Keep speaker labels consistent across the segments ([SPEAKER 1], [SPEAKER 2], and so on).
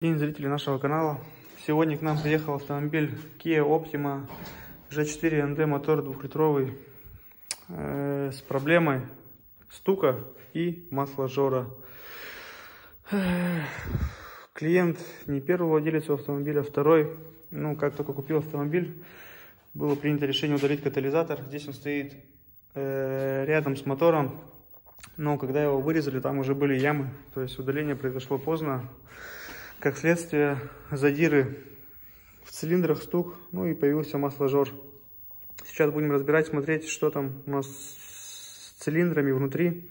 [SPEAKER 1] День зрителей нашего канала. Сегодня к нам приехал автомобиль Kia Optima G4 ND, мотор 2-литровый, с проблемой стука и масложора. Клиент не первый владелец автомобиля, второй. Как только купил автомобиль, было принято решение удалить катализатор. Здесь он стоит рядом с мотором, но когда его вырезали, там уже были ямы, то есть удаление произошло поздно. Как следствие, задиры в цилиндрах, стук, и появился масложор. Сейчас будем разбирать, смотреть, что там у нас с цилиндрами внутри.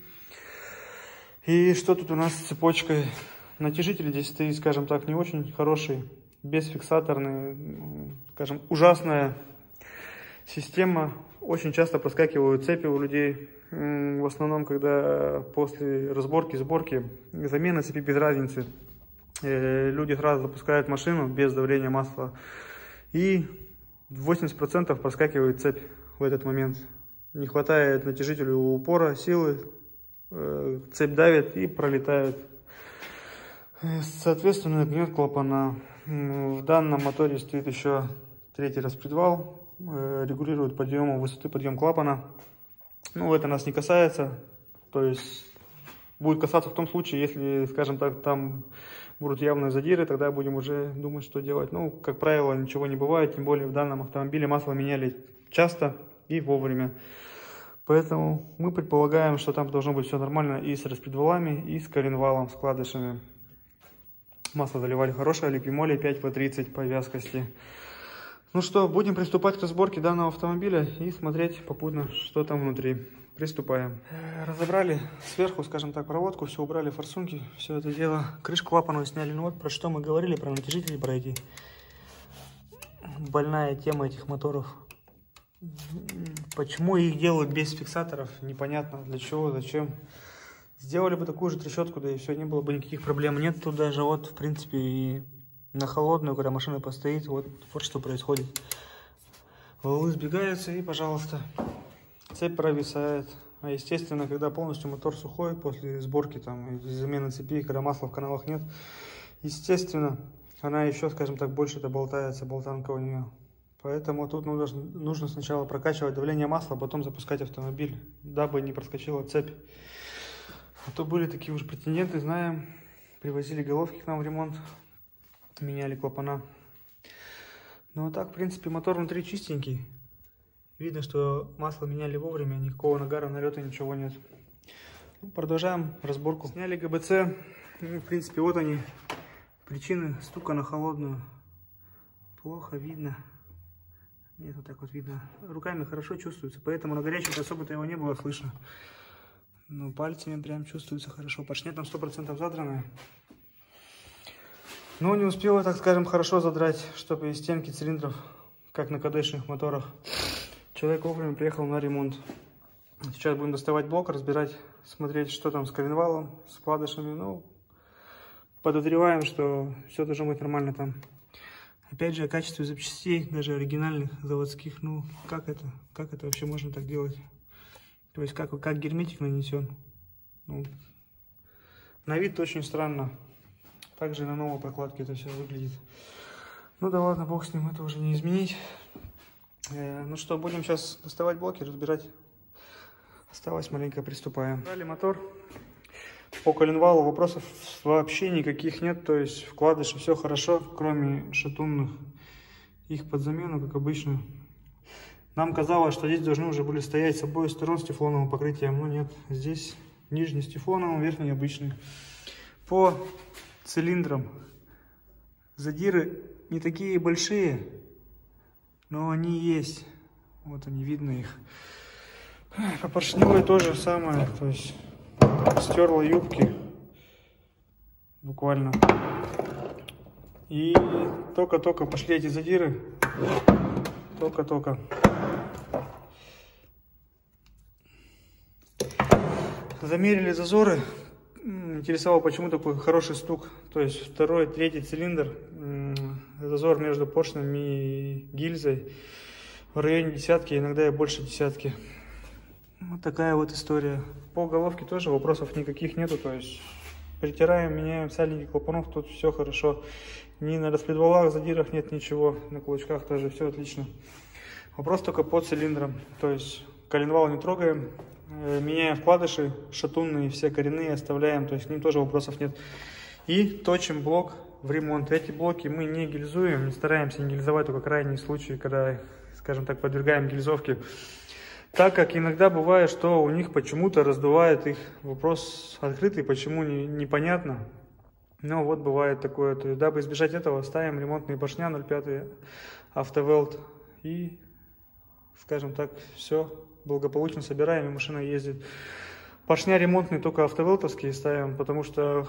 [SPEAKER 1] И что тут у нас с цепочкой. Натяжитель здесь стоит, скажем так, не очень хороший, бесфиксаторный, скажем, ужасная система. Очень часто проскакивают цепи у людей. В основном, когда после разборки, сборки, замена цепи без разницы. Люди сразу запускают машину без давления масла, и 80% проскакивает цепь в этот момент. Не хватает натяжителю упора, силы, цепь давит и пролетает. Соответственно, гнет клапана. В данном моторе стоит еще третий распредвал, регулирует подъем высоты, подъем клапана. Это нас не касается, то есть будет касаться в том случае, если, скажем так, там будут явные задиры, тогда будем уже думать, что делать. Как правило, ничего не бывает, тем более в данном автомобиле масло меняли часто и вовремя. Поэтому мы предполагаем, что там должно быть все нормально и с распредвалами, и с коленвалом, с вкладышами. Масло заливали хорошее, ликвимолия 5P30 по вязкости. Будем приступать к разборке данного автомобиля и смотреть попутно, что там внутри. Приступаем. Разобрали сверху, скажем так, проводку, все убрали, форсунки, все это дело. Крышку клапана сняли. Про что мы говорили, про натяжители, про эти. Больная тема этих моторов. Почему их делают без фиксаторов, непонятно. Для чего, зачем. Сделали бы такую же трещотку, да и все, не было бы никаких проблем. Нет тут даже, в принципе, и на холодную, когда машина постоит, вот что происходит. Валы сбегаются и, пожалуйста, цепь провисает. А естественно, когда полностью мотор сухой, после сборки там и замены цепи, когда масла в каналах нет, естественно, она еще, скажем так, больше-то болтается, болтанка у нее. Поэтому тут нужно сначала прокачивать давление масла, а потом запускать автомобиль, дабы не проскочила цепь. А то были такие уже претенденты, знаем, привозили головки к нам в ремонт, меняли клапана. А так, в принципе, мотор внутри чистенький. Видно, что масло меняли вовремя, никакого нагара, налета, ничего нет. Продолжаем разборку. Сняли ГБЦ. В принципе, вот они, причины стука на холодную. Плохо видно. Нет, вот так вот видно. Руками хорошо чувствуется, поэтому на горячем особо-то его не было слышно. Но пальцами прям чувствуется хорошо. Поршня там 100% задранная. Но не успела, так скажем, хорошо задрать, чтобы из стенки цилиндров, как на КДшных моторах. Человек вовремя приехал на ремонт. Сейчас будем доставать блок, разбирать, смотреть, что там с коленвалом, с вкладышами. Подозреваем, что все должно быть нормально там. Опять же, о качестве запчастей, даже оригинальных, заводских. Как это вообще можно так делать? То есть, как герметик нанесен. На вид очень странно. Также на новой прокладке это все выглядит. Да ладно, бог с ним, это уже не изменить. Будем сейчас доставать блоки, разбирать. Осталось маленько, приступаем. Брали мотор. По коленвалу вопросов вообще никаких нет. То есть вкладыши все хорошо, кроме шатунных. Их под замену, как обычно. Нам казалось, что здесь должны уже были стоять с обоих сторон с тефлоновым покрытием. Но нет, здесь нижний с тефлоновым, верхний обычный. По цилиндрам задиры не такие большие, но они есть. Вот они, видно их. По поршневой тоже самое. То есть стерла юбки буквально. И только-только пошли эти задиры. Только-только. Замерили зазоры. Интересовало, почему такой хороший стук. То есть второй, третий цилиндр. Зазор между поршнем и гильзой в районе десятки, иногда и больше десятки. Вот такая вот история. По головке тоже вопросов никаких нету. То есть Притираем, меняем сальники клапанов, тут все хорошо. Ни на распредвалах, задирах нет ничего, на кулачках тоже все отлично. Вопрос только по цилиндрам, то есть коленвал не трогаем, меняем вкладыши, шатунные, все коренные оставляем, то есть к ним тоже вопросов нет. И точим блок в ремонт. Эти блоки мы не гильзуем, не стараемся не гильзовать, только крайние случаи, когда, скажем так, подвергаем гильзовке. Так как иногда бывает, что у них почему-то раздувает их. Вопрос открытый, почему непонятно. Но вот бывает такое. То есть, дабы избежать этого, ставим ремонтные поршня 0,5 автовелт. И, скажем так, все благополучно собираем, и машина ездит. Поршня ремонтные только автовелтовские ставим, потому что,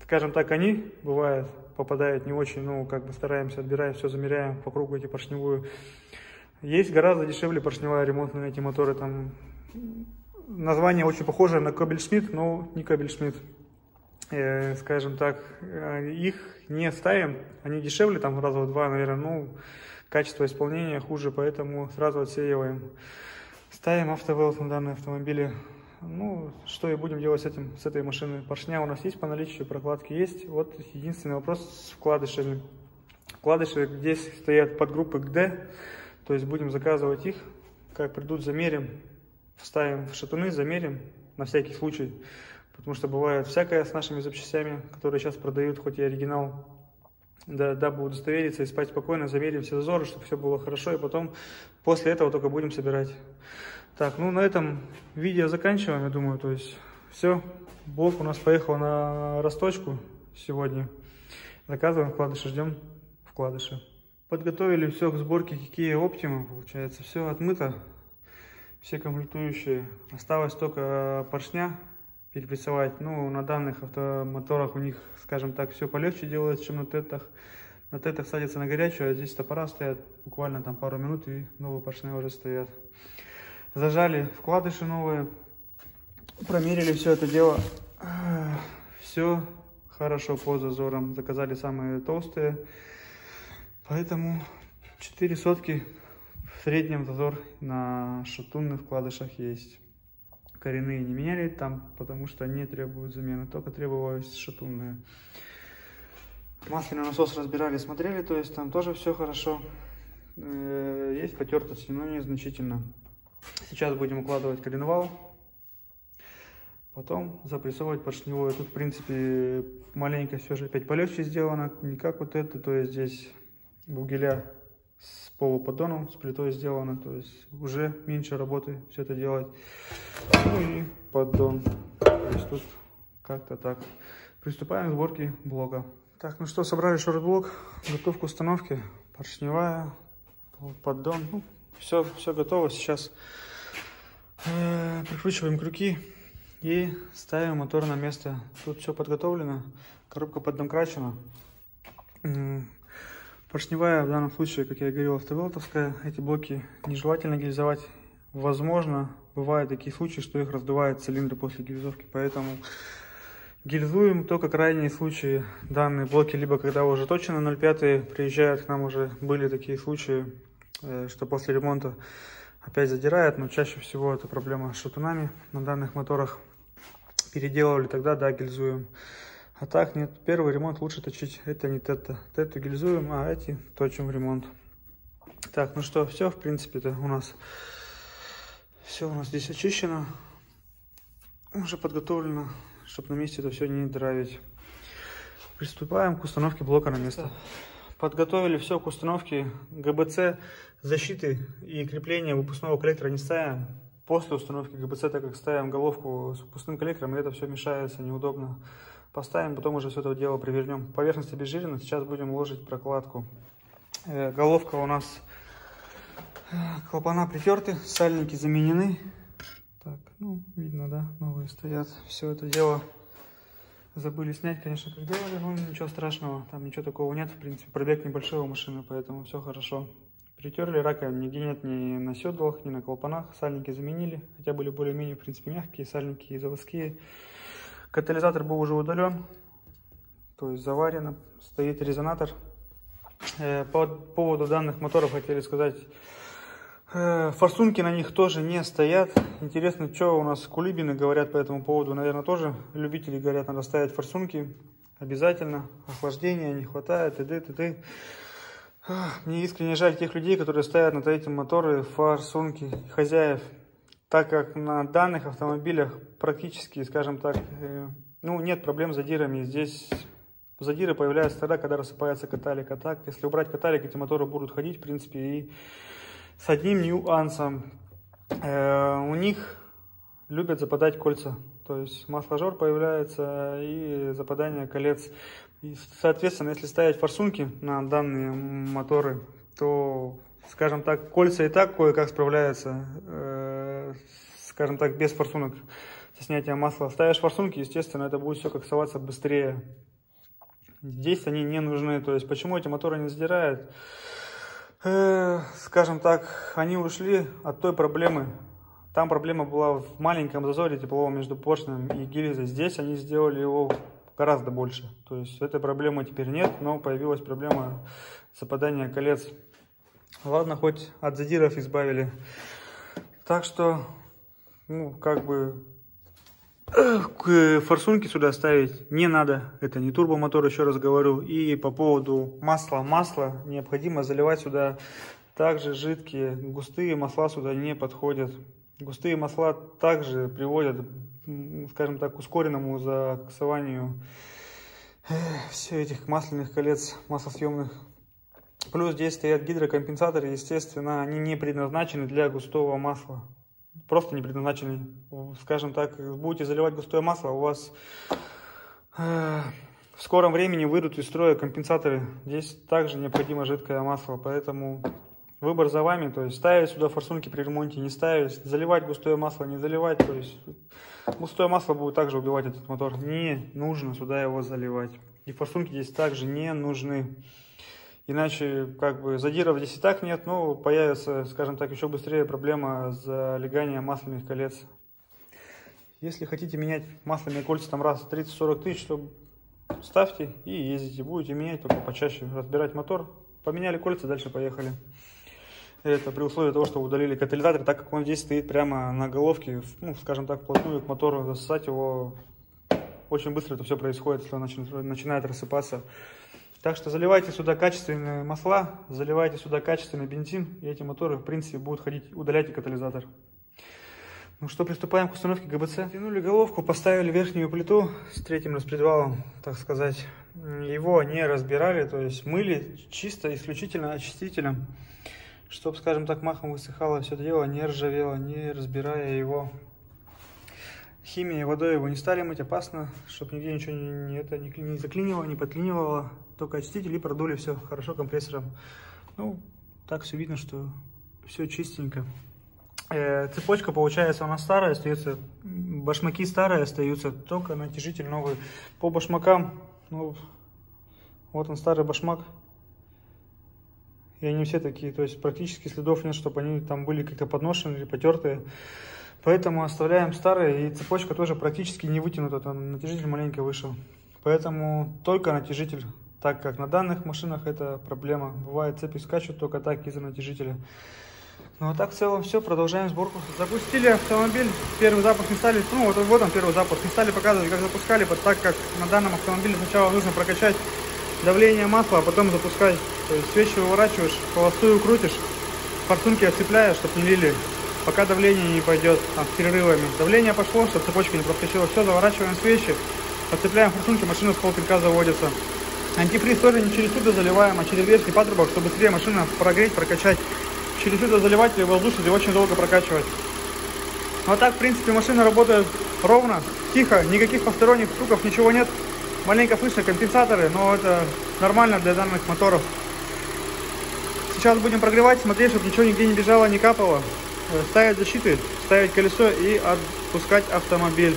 [SPEAKER 1] скажем так, они, бывает, попадают не очень, ну, как бы стараемся, отбираем, все замеряем по кругу эти поршневую. Есть гораздо дешевле поршневая ремонтная эти моторы, там название очень похоже на Кобельшмидт, но не Кобельшмидт. Скажем так, их не ставим, они дешевле, там раза в два, наверное, ну, качество исполнения хуже, поэтому сразу отсеиваем. Ставим автовелт на данные автомобили. Ну, что и будем делать с этой машиной. Поршня у нас есть по наличию, прокладки есть. Вот единственный вопрос с вкладышами. Вкладыши здесь стоят подгруппы ГД, то есть будем заказывать их. Как придут, замерим, вставим в шатуны, замерим на всякий случай. Потому что бывает всякое с нашими запчастями, которые сейчас продают, хоть и оригинал. Дабы удостовериться и спать спокойно, замерим все зазоры, чтобы все было хорошо. И потом после этого только будем собирать. Так, ну на этом видео заканчиваем, я думаю. То есть все, блок у нас поехал на росточку сегодня. Заказываем вкладыши, ждем вкладыши. Подготовили все к сборке Kia Optima, получается, все отмыто, все комплектующие. Осталось только поршня перепрессовать. Ну, на данных автомоторах у них, скажем так, все полегче делается, чем на тетах. На тетах садится на горячую, а здесь топора стоят буквально там пару минут, и новые поршни уже стоят. Зажали вкладыши новые, промерили все это дело. Все хорошо по зазорам. Заказали самые толстые. Поэтому 4 сотки в среднем зазор на шатунных вкладышах есть. Коренные не меняли там, потому что не требуют замены, только требовалось шатунные. Масляный насос разбирали, смотрели, то есть там тоже все хорошо. Есть потертости, но незначительно. Сейчас будем укладывать коленвал, потом запрессовывать поршневую. Тут, в принципе, маленько все же опять полегче сделано, не как вот это, то есть здесь бугеля с полуподдоном, с плитой сделано, то есть уже меньше работы все это делать. Ну и поддон, то есть тут как-то так. Приступаем к сборке блока. Так, ну что, собрали шорт-блок, готов к установке, поршневая, поддон, ну, все готово. Сейчас прикручиваем крюки и ставим мотор на место. Тут все подготовлено, коробка поддомкрачена. Поршневая в данном случае, как я говорил, автовелтовская. Эти блоки нежелательно гильзовать. Возможно, бывают такие случаи, что их раздувает цилиндры после гильзовки, поэтому гильзуем только крайние случаи. Данные блоки, либо когда уже точно 0,5 приезжают к нам, уже были такие случаи, что после ремонта опять задирает, но чаще всего это проблема с шатунами на данных моторах. Переделывали, тогда да, гильзуем. А так нет, первый ремонт лучше точить, это не тета. Тету гильзуем, а эти точим в ремонт. Так, ну что, все, в принципе-то у нас все здесь очищено. Уже подготовлено, чтобы на месте это все не дравить. Приступаем к установке блока на место. Подготовили все к установке ГБЦ, защиты и крепления выпускного коллектора не ставим. После установки ГБЦ, так как ставим головку с пустым коллектором, и это все мешается, неудобно. Поставим, потом уже все это дело привернем. Поверхность обезжирена, сейчас будем ложить прокладку. Головка у нас, клапана притерты, сальники заменены. Так, ну, видно, да, новые стоят. Все это дело забыли снять, конечно, как делали, но ничего страшного, там ничего такого нет, в принципе, пробег небольшой у машины, поэтому все хорошо. Притерли, раковин нигде нет ни на седлах, ни на клапанах, сальники заменили, хотя были более-менее, в принципе, мягкие, сальники и заводские. Катализатор был уже удален, то есть заварено, стоит резонатор. По поводу данных моторов хотели сказать, Форсунки на них тоже не стоят. Интересно, что у нас кулибины говорят по этому поводу. Наверное, тоже любители говорят, надо ставить форсунки. Обязательно. Охлаждения не хватает, т.д. Мне искренне жаль тех людей, которые ставят на эти моторы форсунки хозяев. Так как на данных автомобилях практически, скажем так, ну, нет проблем с задирами. Здесь задиры появляются тогда, когда рассыпается каталик. А так, если убрать каталик, эти моторы будут ходить, в принципе, и с одним нюансом. У них любят западать кольца. То есть масложор появляется и западание колец. И, соответственно, если ставить форсунки на данные моторы, то, скажем так, кольца и так кое-как справляются, скажем так, без форсунок со снятием масла. Ставишь форсунки, естественно, это будет все коксоваться быстрее. Здесь они не нужны. То есть, почему эти моторы не задирают? Скажем так, они ушли от той проблемы. Там проблема была в маленьком зазоре тепловом между поршнем и гильзой. Здесь они сделали его гораздо больше. То есть этой проблемы теперь нет, но появилась проблема западания колец. Ладно, хоть от задиров избавили. Так что, ну, как бы, форсунки сюда ставить не надо. Это не турбомотор, еще раз говорю. И по поводу масла необходимо заливать сюда также жидкие. Густые масла сюда не подходят. Густые масла также приводят, скажем так, к ускоренному закоксованию всех этих масляных колец маслосъемных. Плюс здесь стоят гидрокомпенсаторы, естественно, они не предназначены для густого масла. Просто не предназначены. Скажем так, будете заливать густое масло, у вас в скором времени выйдут из строя компенсаторы. Здесь также необходимо жидкое масло, поэтому выбор за вами. То есть ставить сюда форсунки при ремонте, не ставить, заливать густое масло, не заливать. То есть густое масло будет также убивать этот мотор. Не нужно сюда его заливать. И форсунки здесь также не нужны. Иначе, как бы, задиров здесь и так нет, но появится, скажем так, еще быстрее проблема залегания масляных колец. Если хотите менять масляные кольца там раз в 30-40 тысяч, то ставьте и ездите. Будете менять, только почаще разбирать мотор. Поменяли кольца, дальше поехали. Это при условии того, что удалили катализатор, так как он здесь стоит прямо на головке, ну, скажем так, вплотную к мотору. Засосать его очень быстро это все происходит, если он начинает рассыпаться. Так что заливайте сюда качественные масла, заливайте сюда качественный бензин, и эти моторы, в принципе, будут ходить. Удаляйте катализатор. Ну что, приступаем к установке ГБЦ. Тянули головку, поставили верхнюю плиту с третьим распредвалом, так сказать. Его не разбирали, то есть мыли чисто, исключительно очистителем, чтобы, скажем так, махом высыхало все это дело, не ржавело, не разбирая его. Химией, водой его не стали мыть, опасно, чтобы нигде ничего не заклинивало, не подклинивало. Только очиститель и продули все хорошо компрессором. Ну, так все видно, что все чистенько. Цепочка, получается, у нас старая остается, башмаки старые остаются, только натяжитель новый. По башмакам, ну, вот он старый башмак. И они все такие, то есть практически следов нет, чтобы они там были как-то подношены или потертые. Поэтому оставляем старые, и цепочка тоже практически не вытянута, там натяжитель маленько вышел. Поэтому только натяжитель, так как на данных машинах это проблема. Бывает, цепи скачут только так из-за натяжителя. Ну а так в целом все, продолжаем сборку. Запустили автомобиль, первый запуск не стали, ну вот он первый запуск, не стали показывать, как запускали, так как на данном автомобиле сначала нужно прокачать давление масла, а потом запускать. То есть свечи выворачиваешь, холостую крутишь, форсунки отцепляешь, чтобы не лили. Пока давление не пойдет с перерывами. Давление пошло, чтобы цепочка не проскочила. Все, заворачиваем свечи, подцепляем форсунки, машина с полпинка заводится. Антифриз тоже не через сюда заливаем, а через верхний патрубок, чтобы быстрее машину прогреть, прокачать. Через сюда заливать или воздушить и очень долго прокачивать. Вот так, в принципе, машина работает ровно, тихо, никаких посторонних стуков, ничего нет. Маленько слышно компенсаторы, но это нормально для данных моторов. Сейчас будем прогревать, смотреть, чтобы ничего нигде не бежало, не капало. Ставить защиты, ставить колесо и отпускать автомобиль.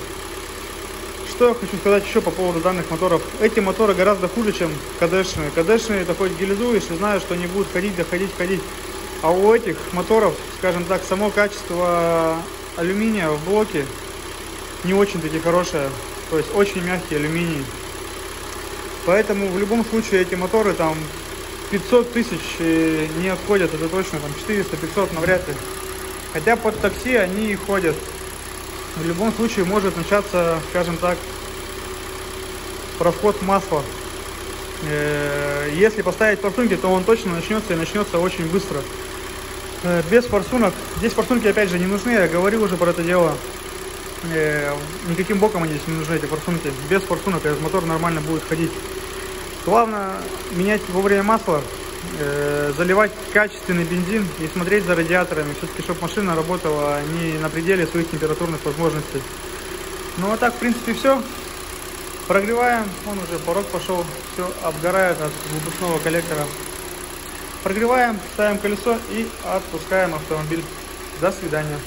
[SPEAKER 1] Что я хочу сказать еще по поводу данных моторов. Эти моторы гораздо хуже, чем КДшные. КДшные, это хоть гильзуешь и знаешь, что они будут ходить, ходить. А у этих моторов, скажем так, само качество алюминия в блоке не очень-таки хорошее. То есть очень мягкий алюминий. Поэтому в любом случае эти моторы там 500 тысяч не отходят, это точно, там 400-500 навряд ли. Хотя под такси они ходят. В любом случае может начаться, скажем так, расход масла. Если поставить форсунки, то он точно начнется и начнется очень быстро. Без форсунок, здесь форсунки опять же не нужны, я говорил уже про это дело. Никаким боком они здесь не нужны, эти форсунки. Без форсунок этот мотор нормально будет ходить. Главное менять вовремя масло, заливать качественный бензин и смотреть за радиаторами, все-таки, чтобы машина работала не на пределе своих температурных возможностей. Ну а так, в принципе, все. Прогреваем, он уже порог пошел, все обгорает от выпускного коллектора. Прогреваем, ставим колесо и отпускаем автомобиль. До свидания.